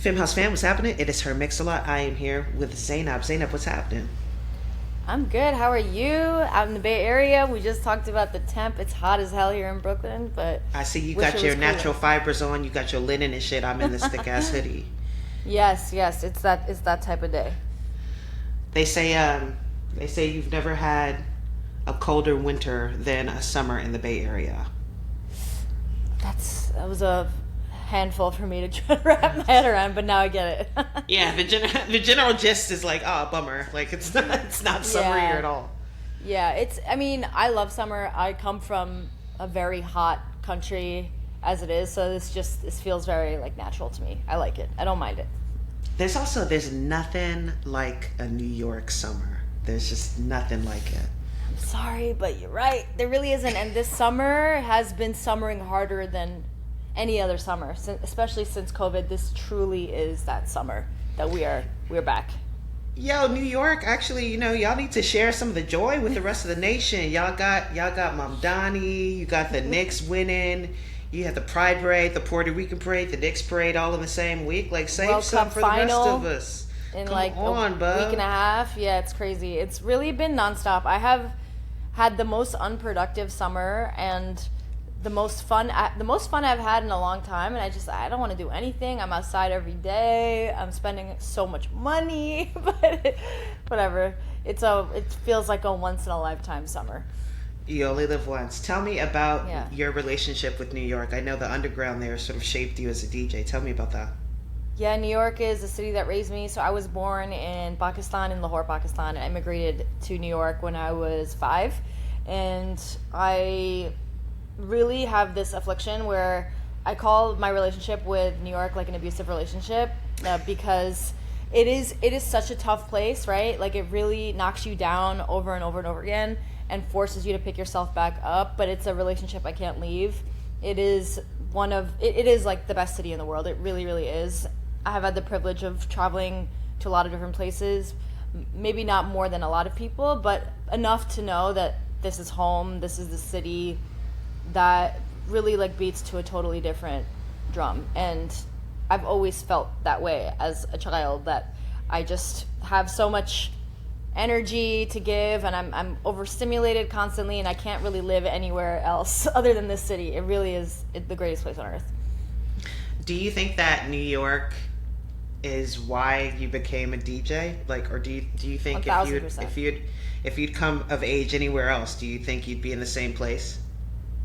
Femme House fam, what's happening? It is her mix a lot. I am here with Zainab. Zainab, what's happening? I'm good. How are you? Out in the Bay Area, we just talked about the temp. It's hot as hell here in Brooklyn, but I see you wish got it your was natural cooler. fibers on. You got your linen and shit. I'm in this thick ass hoodie. Yes, yes, it's that type of day. They say they say you've never had a colder winter than a summer in the Bay Area. That was a handful for me to try to wrap my head around, but now I get it. Yeah, the general gist is like, oh, bummer. Like it's not summer here Yeah. at all. Yeah, I mean, I love summer. I come from a very hot country as it is, so this feels very like natural to me. I like it. I don't mind it. There's nothing like a New York summer. There's just nothing like it. I'm sorry, but you're right. There really isn't. And this summer has been summering harder than any other summer, especially since COVID. This truly is that summer that we're back. Yo, New York, actually, y'all need to share some of the joy with the rest of the nation. Y'all got Mom Donnie, you got the Knicks winning, you had the Pride Parade, the Puerto Rican Parade, the Knicks Parade all in the same week. Like, save World some Cup for the rest final of us. in Come like on, a week bub. and a half. Yeah, it's crazy. It's really been nonstop. I have had the most unproductive summer and the most fun I've had in a long time, and I don't want to do anything. I'm outside every day. I'm spending so much money, but whatever. It feels like a once in a lifetime summer. You only live once. Tell me about Yeah. your relationship with New York. I know the underground there sort of shaped you as a DJ. Tell me about that. Yeah, New York is the city that raised me. So I was born in Pakistan, in Lahore, Pakistan, and I immigrated to New York when I was 5. And I really have this affliction where I call my relationship with New York like an abusive relationship, because it is such a tough place, right? Like it really knocks you down over and over and over again and forces you to pick yourself back up, but it's a relationship I can't leave. It is like the best city in the world. It really, really is. I have had the privilege of traveling to a lot of different places, maybe not more than a lot of people, but enough to know that this is home. This is the city that really like beats to a totally different drum, and I've always felt that way as a child, that I just have so much energy to give, and I'm overstimulated constantly, and I can't really live anywhere else other than this city. It really is the greatest place on earth. Do you think that New York is why you became a DJ? Like, or do you think if you'd 1000%. if you'd come of age anywhere else, do you think you'd be in the same place?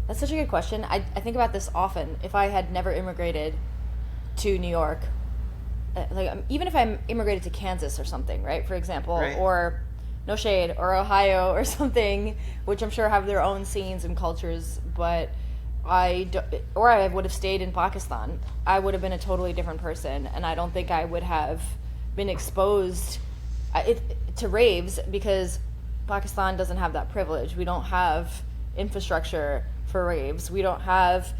That's such a good question. I think about this often. If I had never immigrated to New York, even if I immigrated to Kansas or something, right, for example, Right. or no shade, or Ohio or something, which I'm sure have their own scenes and cultures, but or I would have stayed in Pakistan, I would have been a totally different person, and I don't think I would have been exposed to raves, because Pakistan doesn't have that privilege. We don't have infrastructure for raves. We don't have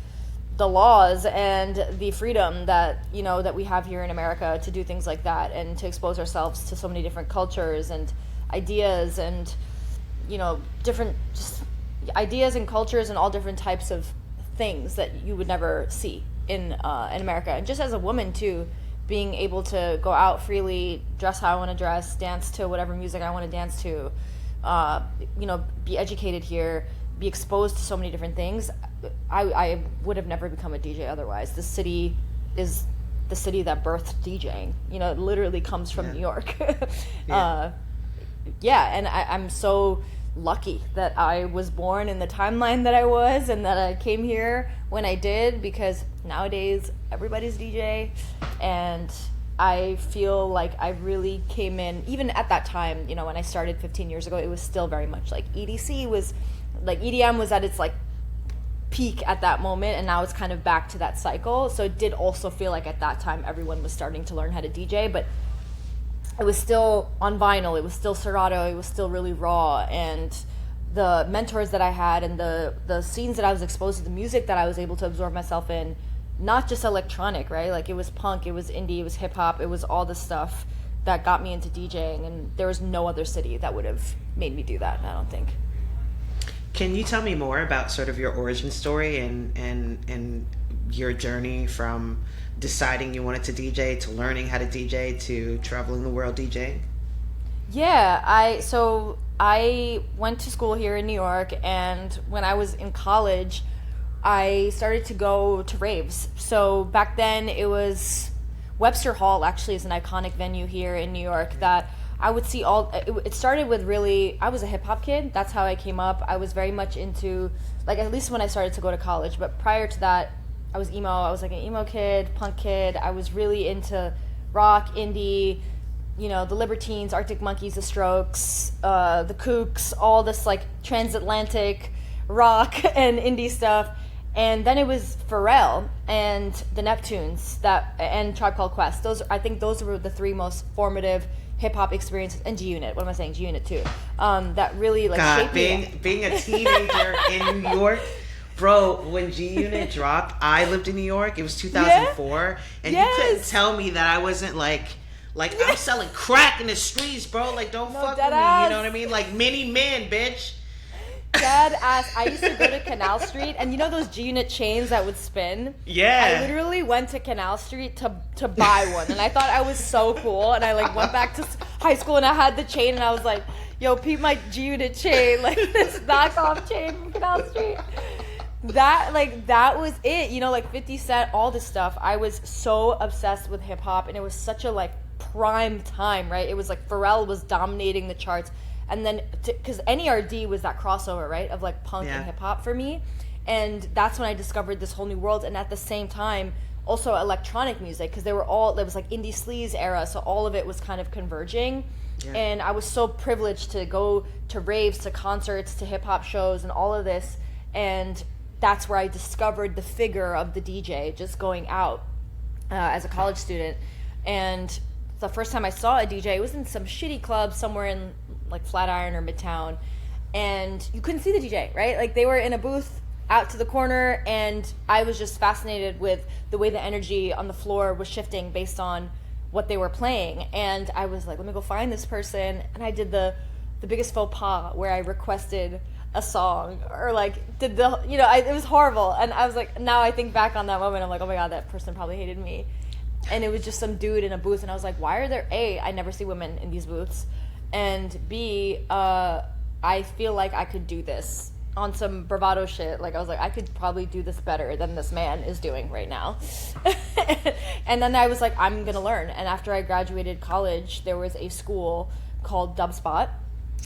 the laws and the freedom that we have here in America to do things like that, and to expose ourselves to so many different cultures and ideas, and different just ideas and cultures and all different types of things that you would never see in America. And just as a woman too, being able to go out freely, dress how I want to dress, dance to whatever music I want to dance to, be educated here, be exposed to so many different things. I would have never become a DJ otherwise. This city is the city that birthed DJing. It literally comes from Yeah. New York. Yeah. Yeah, and I'm so lucky that I was born in the timeline that I was, and that I came here when I did, because nowadays everybody's DJ, and I feel like I really came in, even at that time, when I started 15 years ago, it was still very much like EDM was at its like peak at that moment, and now it's kind of back to that cycle. So it did also feel like at that time everyone was starting to learn how to DJ, but it was still on vinyl, it was still Serato, it was still really raw, and the mentors that I had and the scenes that I was exposed to, the music that I was able to absorb myself in, not just electronic, right? Like it was punk, it was indie, it was hip hop, it was all the stuff that got me into DJing, and there was no other city that would have made me do that, I don't think. Can you tell me more about sort of your origin story and your journey from deciding you wanted to DJ, to learning how to DJ, to traveling the world DJing? Yeah, I went to school here in New York, and when I was in college, I started to go to raves. So back then it was Webster Hall actually is an iconic venue here in New York that I would see it started with really, I was a hip hop kid. That's how I came up. I was very much into, like, at least when I started to go to college, but prior to that, I was emo. I was like an emo kid, punk kid. I was really into rock, indie, you know, the Libertines, Arctic Monkeys, the Strokes, the Kooks, all this like transatlantic rock and indie stuff. And then it was Pharrell and the Neptunes and Tribe Called Quest. I think those were the three most formative hip hop experiences, and G Unit. What am I saying? G Unit too. That really like shaped me. Being a teenager in New York, bro. When G Unit dropped, I lived in New York. It was 2004, and you couldn't tell me that I wasn't like I'm selling crack in the streets, bro. Like, don't fuck with me. You know what I mean? Like many men, bitch. Dead ass. I used to go to Canal Street, and you know those G-Unit chains that would spin? Yeah. I literally went to Canal Street to buy one, and I thought I was so cool, and I like went back to high school, and I had the chain, and I was like, yo, peep my G-Unit chain, like this knockoff chain from Canal Street. That was it, you know, like 50 Cent, all this stuff. I was so obsessed with hip-hop, and it was such a like prime time, right? It was like Pharrell was dominating the charts. And then, because NERD was that crossover, right, of like punk and hip hop for me, and that's when I discovered this whole new world. And at the same time, also electronic music, because there was like indie sleaze era, so all of it was kind of converging. Yeah. And I was so privileged to go to raves, to concerts, to hip hop shows, and all of this. And that's where I discovered the figure of the DJ, just going out as a college student. And the first time I saw a DJ, it was in some shitty club somewhere in like Flatiron or Midtown, and you couldn't see the DJ, right? Like they were in a booth out to the corner, and I was just fascinated with the way the energy on the floor was shifting based on what they were playing. And I was like, let me go find this person. And I did the biggest faux pas where I requested a song, or like did it was horrible. And I was like, now I think back on that moment, I'm like, oh my god, that person probably hated me. And it was just some dude in a booth, and I was like, why are there I never see women in these booths, and B, I feel like I could do this on some bravado shit. Like I was like, I could probably do this better than this man is doing right now. And then I was like, I'm gonna learn. And after I graduated college, there was a school called Dubspot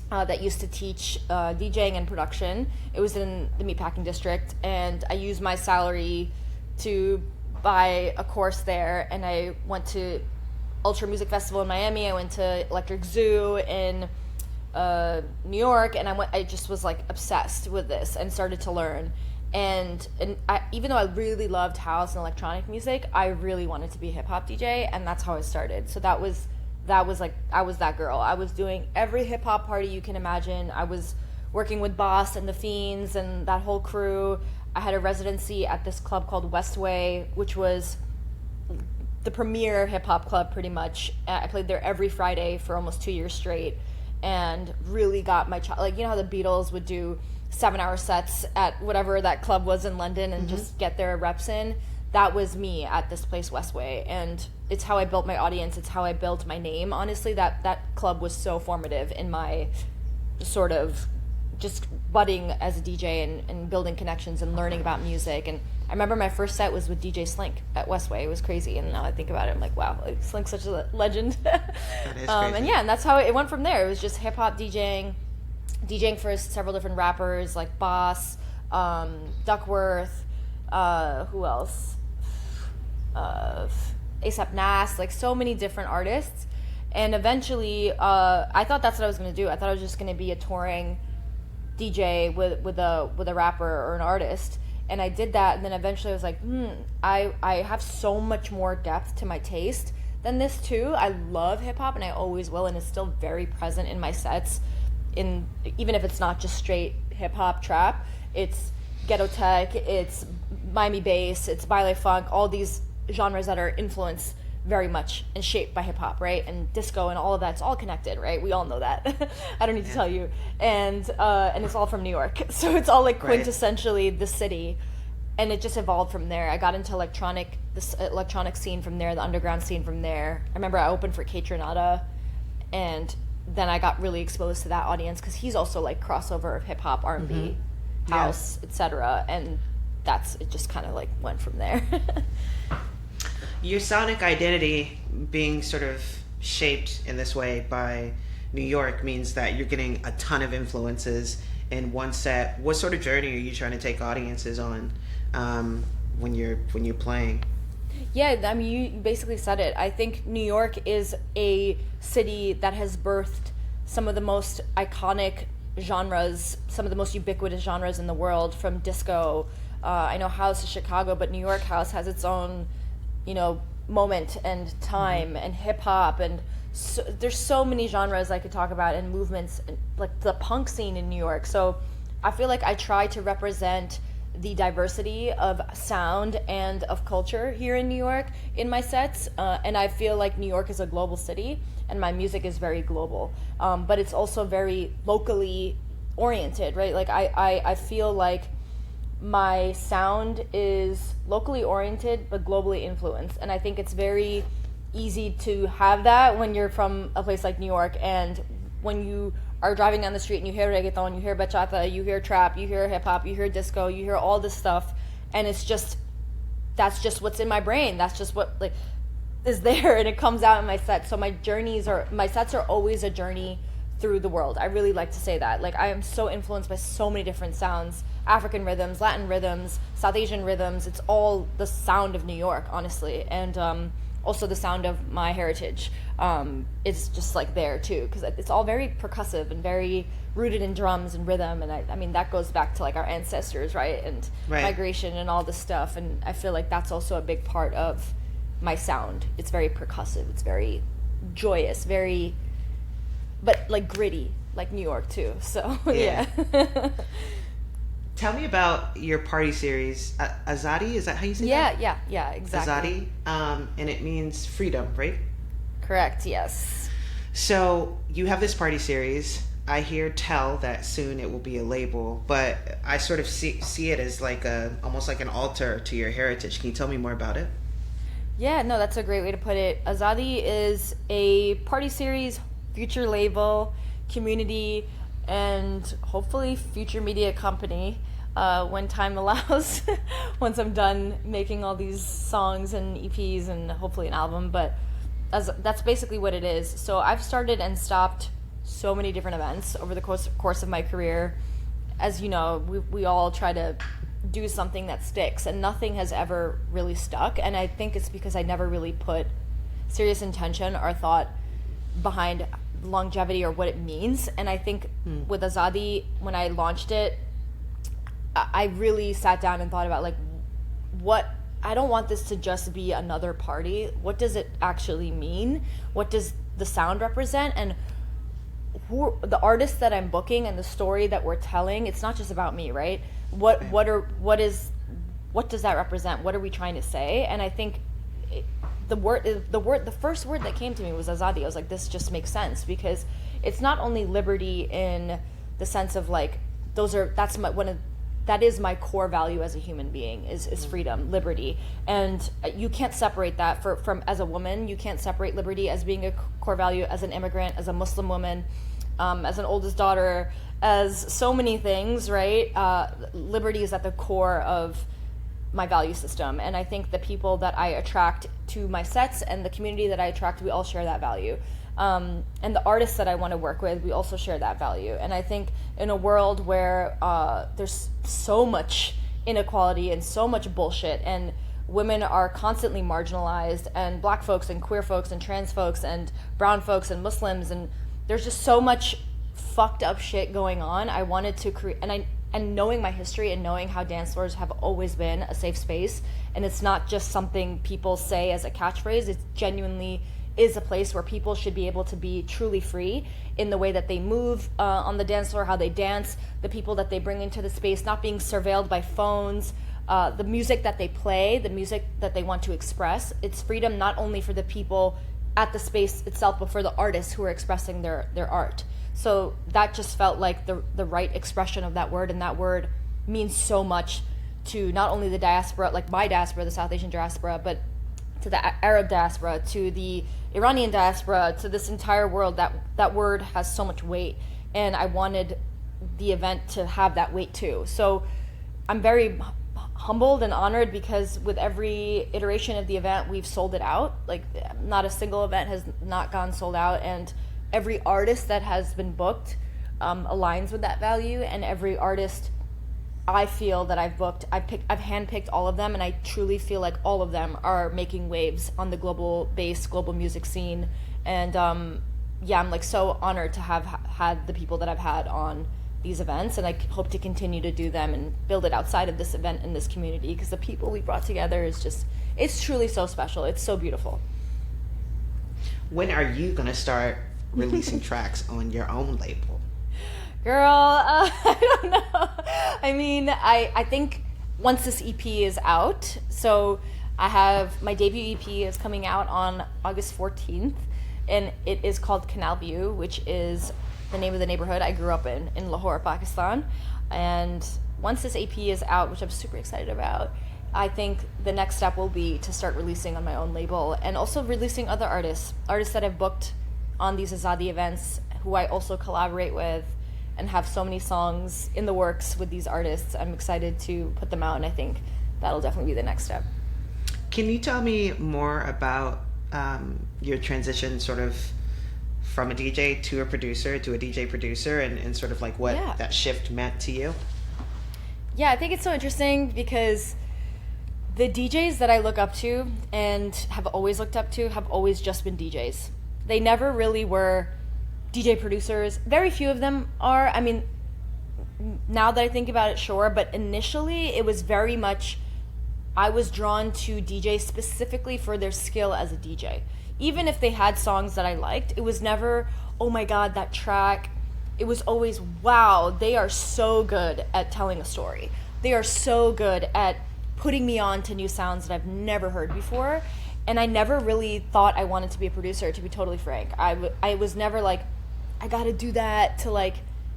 that used to teach DJing and production. It was in the meatpacking district, and I used my salary to buy a course there, and I went to Ultra Music Festival in Miami. I went to Electric Zoo in New York, and I just was like obsessed with this and started to learn. And even though I really loved house and electronic music, I really wanted to be a hip hop DJ, and that's how I started. So that was like, I was that girl. I was doing every hip hop party you can imagine. I was working with Boss and the Fiends and that whole crew. I had a residency at this club called Westway, which was the premier hip-hop club pretty much. I played there every Friday for almost 2 years straight, and really got my like, you know how the Beatles would do 7-hour sets at whatever that club was in London and just get their reps in? That was me at this place, Westway, and it's how I built my audience. It's how I built my name. Honestly, that club was so formative in my sort of just budding as a DJ and building connections and learning about music. And I remember my first set was with DJ Slink at Westway. It was crazy, and now I think about it, I'm like, wow, like, Slink's such a legend. That is crazy. And that's how it went from there. It was just hip-hop DJing for several different rappers like Boss, Duckworth, who else? A$AP Nas, like so many different artists. And eventually, I thought that's what I was going to do. I thought I was just going to be a touring DJ with a rapper or an artist, and I did that. And then eventually I was like, I have so much more depth to my taste than this too. I love hip-hop, and I always will, and it's still very present in my sets, even if it's not just straight hip-hop trap. It's ghetto tech, it's Miami bass, it's baile funk, all these genres that are influenced very much and shaped by hip-hop, right? And disco and all of that's all connected, right? We all know that. I don't need to tell you. And it's all from New York. So it's all like quintessentially the city. and it just evolved from there. I got into this electronic scene from there, the underground scene from there. I remember I opened for Kaytranada, and then I got really exposed to that audience because he's also like crossover of hip hop, R&B, house, etc. And it just kind of like went from there. Your sonic identity being sort of shaped in this way by New York means that you're getting a ton of influences in one set. What sort of journey are you trying to take audiences on when you're playing? Yeah, I mean, you basically said it. I think New York is a city that has birthed some of the most iconic genres, some of the most ubiquitous genres in the world, from disco. I know house is Chicago, but New York house has its own, moment and time, and hip hop, and there's so many genres I could talk about, and movements, and like the punk scene in New York. So I feel like I try to represent the diversity of sound and of culture here in New York in my sets, and I feel like New York is a global city, and my music is very global, but it's also very locally oriented, right? Like I feel like my sound is locally oriented but globally influenced, and I think it's very easy to have that when you're from a place like New York, and when you are driving down the street and you hear reggaeton, you hear bachata, you hear trap, you hear hip hop, you hear disco, you hear all this stuff, and that's just what's in my brain. That's just what like is there, and it comes out in my sets. So my sets are always a journey through the world. I really like to say that. Like, I am so influenced by so many different sounds, African rhythms, Latin rhythms, South Asian rhythms. It's all the sound of New York, honestly, and also the sound of my heritage. It's just like there too, because it's all very percussive and very rooted in drums and rhythm, and I mean that goes back to like our ancestors, right, and migration and all this stuff, and I feel like that's also a big part of my sound. It's very percussive, it's very joyous, but like gritty, like New York too. So yeah. Tell me about your party series, Azadi. Is that how you say that? Yeah, exactly. Azadi, and it means freedom, right? Correct. Yes. So you have this party series. I hear tell that soon it will be a label, but I sort of see it as like almost like an altar to your heritage. Can you tell me more about it? Yeah, no, that's a great way to put it. Azadi is a party series, future label, community, and hopefully future media company when time allows, once I'm done making all these songs and EPs and hopefully an album. But that's basically what it is. So I've started and stopped so many different events over the course of my career. As you know, we all try to do something that sticks, and nothing has ever really stuck, and I think it's because I never really put serious intention or thought behind longevity or what it means. And I think with Azadi, when I launched it, I really sat down and thought about like, what, I don't want this to just be another party. What does it actually mean? What does the sound represent? And who the artists that I'm booking and the story that we're telling? It's not just about me, right? What does that represent? What are we trying to say? And I think the first word that came to me was Azadi. I was like, this just makes sense, because it's not only liberty in the sense of like that is my core value as a human being is freedom, liberty, and you can't separate that from as a woman. You can't separate liberty as being a core value as an immigrant, as a Muslim woman, as an oldest daughter, as so many things, right? Liberty is at the core of my value system, and I think the people that I attract to my sets and the community that I attract, we all share that value. And the artists that I want to work with, we also share that value. And I think in a world where there's so much inequality and so much bullshit, and women are constantly marginalized, and black folks and queer folks and trans folks and brown folks and Muslims, and there's just so much fucked up shit going on. I wanted to create, and knowing my history and knowing how dance floors have always been a safe space, and it's not just something people say as a catchphrase, it genuinely is a place where people should be able to be truly free in the way that they move on the dance floor, how they dance, the people that they bring into the space, not being surveilled by phones, the music that they play, the music that they want to express. It's freedom not only for the people at the space itself, but for the artists who are expressing their art. So that just felt like the right expression of that word, and that word means so much to not only the diaspora, like my diaspora, the South Asian diaspora, but to the Arab diaspora, to the Iranian diaspora, to this entire world. That word has so much weight, and I wanted the event to have that weight too. So I'm very humbled and honored because with every iteration of the event, we've sold it out. Like, not a single event has not gone sold out, and every artist that has been booked aligns with that value, and every artist I feel that I've booked, I've handpicked all of them, and I truly feel like all of them are making waves on the global music scene. And yeah, I'm like so honored to have had the people that I've had on these events, and I hope to continue to do them and build it outside of this event in this community, because the people we brought together is just, it's truly so special. It's so beautiful. When are you going to start releasing tracks on your own label? Girl, I don't know. I mean, I think once this EP is out, so I have, my debut EP is coming out on August 14th, and it is called Canal View, which is the name of the neighborhood I grew up in Lahore, Pakistan. And once this EP is out, which I'm super excited about, I think the next step will be to start releasing on my own label, and also releasing other artists that I've booked on these Azadi events, who I also collaborate with, and have so many songs in the works with these artists. I'm excited to put them out, and I think that'll definitely be the next step. Can you tell me more about your transition sort of from a DJ to a producer, to a DJ producer, and sort of like what that shift meant to you? Yeah, I think it's so interesting because the DJs that I look up to and have always looked up to have always just been DJs. They never really were DJ producers. Very few of them are. I mean, now that I think about it, sure, but initially it was very much, I was drawn to DJs specifically for their skill as a DJ. Even if they had songs that I liked, it was never, oh my God, that track. It was always, wow, they are so good at telling a story. They are so good at putting me on to new sounds that I've never heard before. And I never really thought I wanted to be a producer, to be totally frank. I was never like, I gotta do that to like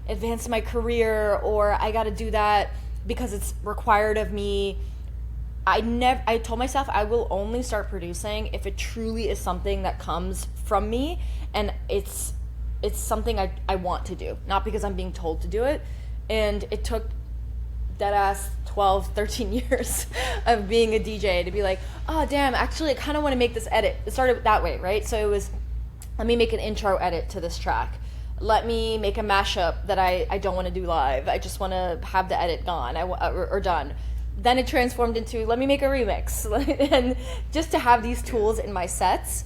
advance my career, or I gotta do that because it's required of me. I told myself I will only start producing if it truly is something that comes from me, and it's something I want to do, not because I'm being told to do it. And it took deadass 12, 13 years of being a DJ to be like, oh damn, actually I kind of want to make this edit. It started that way, right? So it was, let me make an intro edit to this track. Let me make a mashup that I don't want to do live. I just want to have the edit gone or done. Then it transformed into, let me make a remix. And just to have these tools in my sets.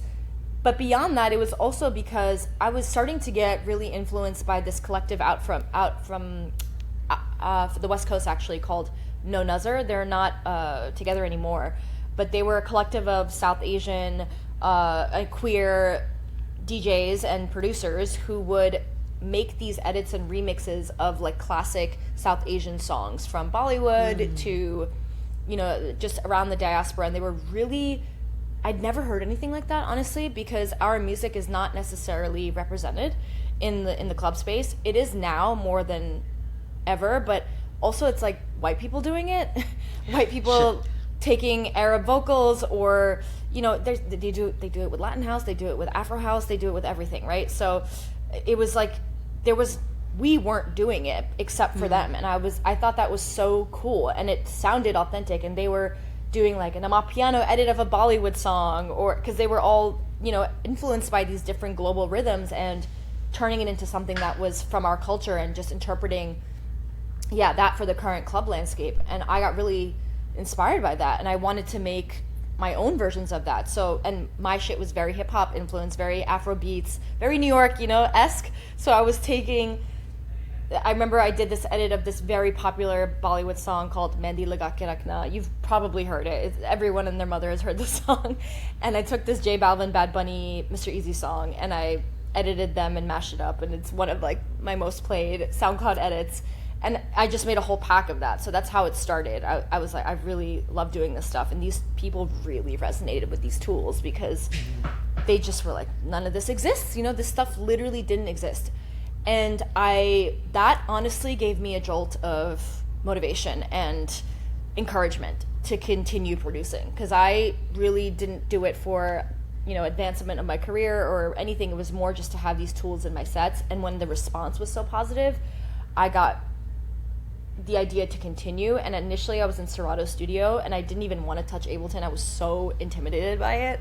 But beyond that, it was also because I was starting to get really influenced by this collective out from the West Coast, actually, called No Nuzzer. They're not together anymore, but they were a collective of South Asian queer DJs and producers who would make these edits and remixes of like classic South Asian songs from Bollywood to, just around the diaspora. And they were really, I'd never heard anything like that, honestly, because our music is not necessarily represented in the club space. It is now more than ever, but also it's like white people doing it. White people taking Arab vocals, or they do it with Latin house, they do it with Afro house, they do it with everything, right? So it was like we weren't doing it except for them, and I thought that was so cool, and it sounded authentic. And they were doing like an amapiano edit of a Bollywood song, or because they were all influenced by these different global rhythms and turning it into something that was from our culture and just interpreting that for the current club landscape. And I got really inspired by that, and I wanted to make my own versions of that. So, and my shit was very hip hop influenced, very Afro beats, very New York, esque. So I remember I did this edit of this very popular Bollywood song called Mehndi Laga Ke Rakhna. You've probably heard it. Everyone and their mother has heard this song. And I took this J Balvin, Bad Bunny, Mr. Easy song, and I edited them and mashed it up. And it's one of like my most played SoundCloud edits. And I just made a whole pack of that. So that's how it started. I was like, I really love doing this stuff. And these people really resonated with these tools because they just were like, none of this exists. This stuff literally didn't exist. And that honestly gave me a jolt of motivation and encouragement to continue producing, because I really didn't do it for, you know, advancement of my career or anything. It was more just to have these tools in my sets. And when the response was so positive, I got the idea to continue. And initially I was in Serato Studio and I didn't even want to touch Ableton. I was so intimidated by it.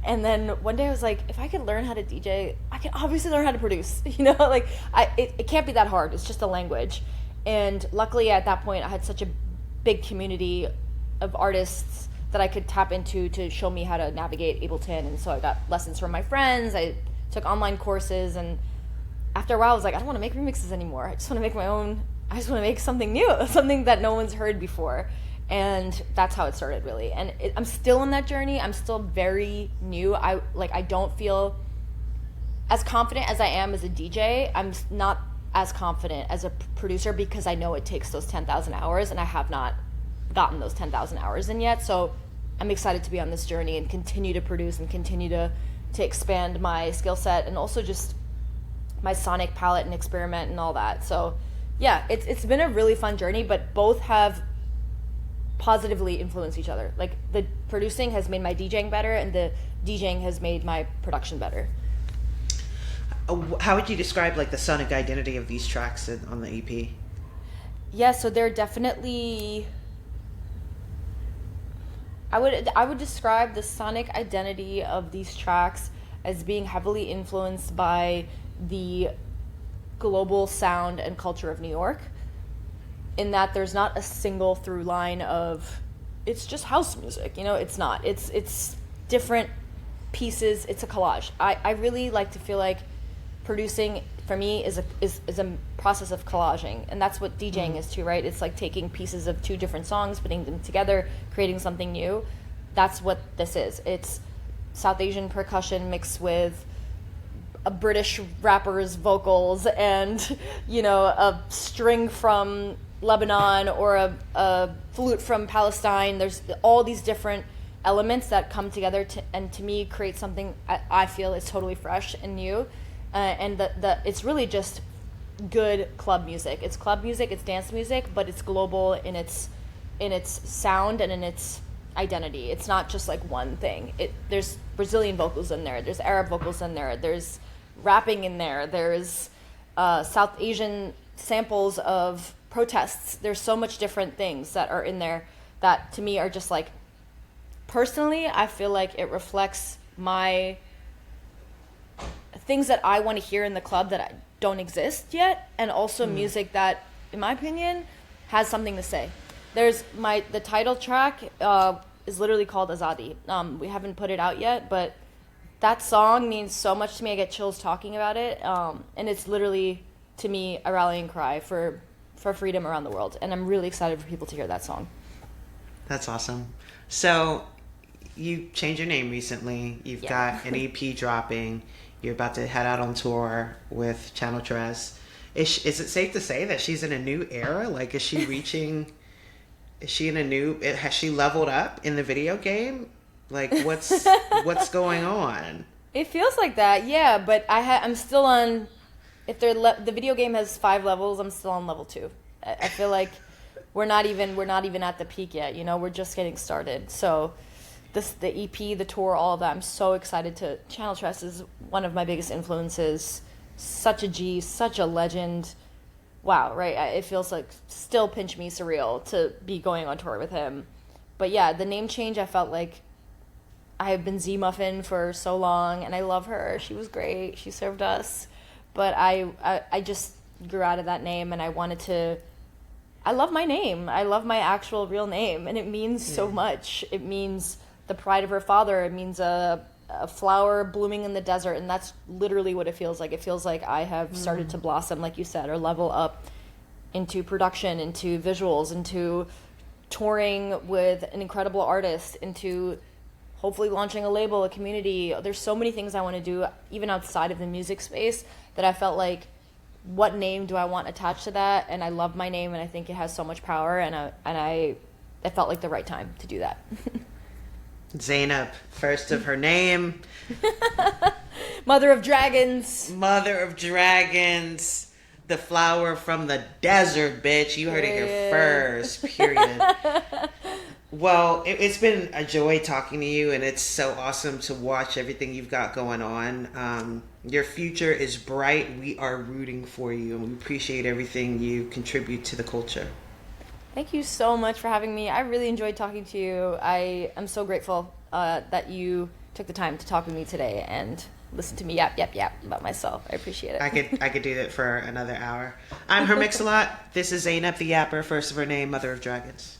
And then one day I was like, if I could learn how to DJ, I can obviously learn how to produce. You know, like it can't be that hard. It's just a language. And luckily at that point I had such a big community of artists that I could tap into to show me how to navigate Ableton. And so I got lessons from my friends. I took online courses, and after a while I was like, I don't want to make remixes anymore. I just want to make my own. I just want to make something new, something that no one's heard before. And that's how it started, really. And I'm still on that journey. I'm still very new. I don't feel as confident as I am as a DJ. I'm not as confident as a producer, because I know it takes those 10,000 hours, and I have not gotten those 10,000 hours in yet. So I'm excited to be on this journey and continue to produce and continue to expand my skill set, and also just my sonic palette and experiment and all that. So yeah, it's been a really fun journey, but both have positively influenced each other. Like, the producing has made my DJing better, and the DJing has made my production better. How would you describe like the sonic identity of these tracks on the EP? Yeah, so they're definitely, I would describe the sonic identity of these tracks as being heavily influenced by the global sound and culture of New York, in that there's not a single through line of it's just house music. You know, it's not. It's different pieces. It's a collage. I really like to feel like producing for me is a process of collaging, and that's what DJing is too, right? It's like taking pieces of two different songs, putting them together, creating something new. That's what this is. It's South Asian percussion mixed with a British rapper's vocals, and, you know, a string from Lebanon or a flute from Palestine. There's all these different elements that come together to me create something I feel is totally fresh and new. And it's really just good club music. It's club music, it's dance music, but it's global in its sound and in its identity. It's not just like one thing. There's Brazilian vocals in there, there's Arab vocals in there, there's rapping in there, there's South Asian samples of protests. There's so much different things that are in there that to me are just like, personally, I feel like it reflects my things that I want to hear in the club that don't exist yet, and also music that, in my opinion, has something to say. There's the title track is literally called Azadi. We haven't put it out yet, but that song means so much to me. I get chills talking about it, and it's literally, to me, a rallying cry for freedom around the world, and I'm really excited for people to hear that song. That's awesome. So you changed your name recently. You've got an EP dropping. You're about to head out on tour with Channel Tres. Is it safe to say that she's in a new era? Like, has she leveled up in the video game? Like, what's going on? It feels like that, yeah, but I'm still on, if the video game has 5 levels, I'm still on level 2. I feel like we're not even at the peak yet, you know, we're just getting started. So the EP, the tour, all of that, I'm so excited to. Channel Tres is one of my biggest influences. Such a G, such a legend. Wow, right? It feels like still pinch me surreal to be going on tour with him. But yeah, the name change, I felt like I have been Z Muffin for so long, and I love her. She was great. She served us. But I just grew out of that name, and I wanted to. I love my name. I love my actual real name, and it means so much. It means the pride of her father. It means a flower blooming in the desert, and that's literally what it feels like. It feels like I have started to blossom, like you said, or level up into production, into visuals, into touring with an incredible artist, into hopefully launching a label, a community. There's so many things I want to do, even outside of the music space, that I felt like, what name do I want attached to that? And I love my name, and I think it has so much power, and it felt like the right time to do that. Zainab, first of her name. Mother of dragons. Mother of dragons. the flower from the desert, bitch. You heard it here first, period. Well, it's been a joy talking to you, and it's so awesome to watch everything you've got going on. Your future is bright. We are rooting for you, and we appreciate everything you contribute to the culture. Thank you so much for having me. I really enjoyed talking to you. I am so grateful that you took the time to talk with me today and listen to me yap about myself. I appreciate it. I could do that for another hour. I'm her Mix-a-Lot. This is Zainab the Yapper, first of her name, Mother of Dragons.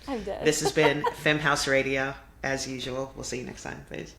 I'm dead. This has been Femme House Radio. As usual, we'll see you next time. Peace.